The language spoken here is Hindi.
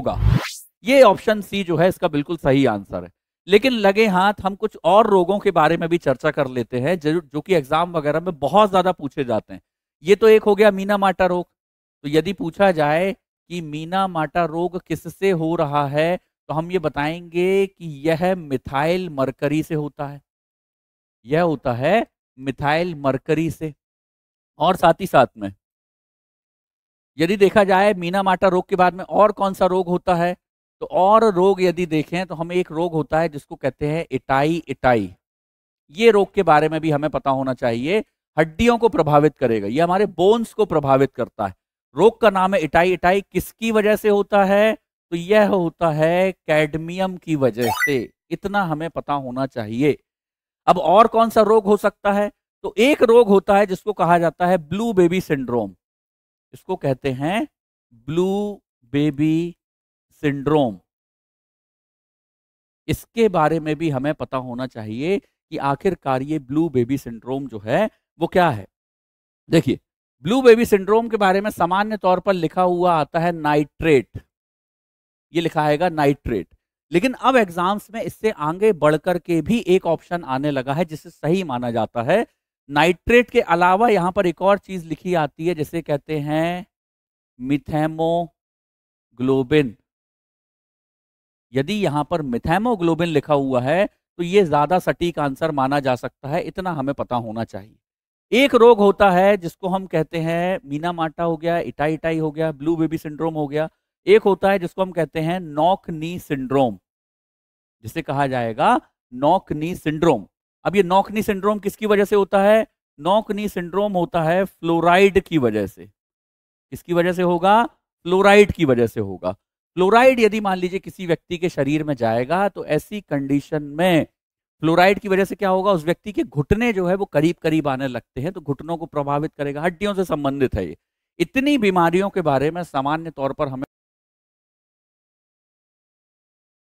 होगा। ये ऑप्शन सी जो है इसका बिल्कुल सही आंसर है। लेकिन लगे हाथ हम कुछ और रोगों के बारे में भी चर्चा कर लेते हैं जो कि एग्जाम वगैरह में बहुत ज्यादा पूछे जाते हैं। ये तो एक हो गया मीना माटा रोग। तो यदि पूछा जाए कि मीना माटा रोग किससे हो रहा है, तो हम ये बताएंगे कि यह मिथाइल मरकरी से होता है। यह होता है मिथाइल मरकरी से। और साथ ही साथ में यदि देखा जाए मीना माटा रोग के बाद में और कौन सा रोग होता है, तो और रोग यदि देखें तो हमें एक रोग होता है जिसको कहते हैं इटाई इटाई। ये रोग के बारे में भी हमें पता होना चाहिए। हड्डियों को प्रभावित करेगा, ये हमारे बोन्स को प्रभावित करता है। रोग का नाम है इटाई इटाई। किसकी वजह से होता है, तो यह होता है कैडमियम की वजह से। इतना हमें पता होना चाहिए। अब और कौन सा रोग हो सकता है, तो एक रोग होता है जिसको कहा जाता है ब्लू बेबी सिंड्रोम। इसको कहते हैं ब्लू बेबी सिंड्रोम। इसके बारे में भी हमें पता होना चाहिए कि आखिरकार ये ब्लू बेबी सिंड्रोम जो है वो क्या है। देखिए, ब्लू बेबी सिंड्रोम के बारे में सामान्य तौर पर लिखा हुआ आता है नाइट्रेट। ये लिखा आएगा नाइट्रेट। लेकिन अब एग्जाम्स में इससे आगे बढ़कर के भी एक ऑप्शन आने लगा है जिसे सही माना जाता है। नाइट्रेट के अलावा यहां पर एक और चीज लिखी आती है जिसे कहते हैं मिथेमोग्लोबिन। यदि यहां पर मिथेमोग्लोबिन लिखा हुआ है तो यह ज्यादा सटीक आंसर माना जा सकता है। इतना हमें पता होना चाहिए। एक रोग होता है जिसको हम कहते हैं मीना माटा हो गया, इटाई इटाई हो गया, ब्लू बेबी सिंड्रोम हो गया। एक होता है जिसको हम कहते हैं नॉक नी सिंड्रोम, जिसे कहा जाएगा नॉक नी सिंड्रोम। अब ये नॉक नी सिंड्रोम किसकी वजह से होता है, नॉक नी सिंड्रोम होता है फ्लोराइड की वजह से। किसकी वजह से होगा, फ्लोराइड की वजह से होगा। फ्लोराइड यदि मान लीजिए किसी व्यक्ति के शरीर में जाएगा तो ऐसी कंडीशन में फ्लोराइड की वजह से क्या होगा, उस व्यक्ति के घुटने जो है वो करीब करीब आने लगते हैं, तो घुटनों को प्रभावित करेगा। हड्डियों से संबंधित है ये। इतनी बीमारियों के बारे में सामान्य तौर पर हमें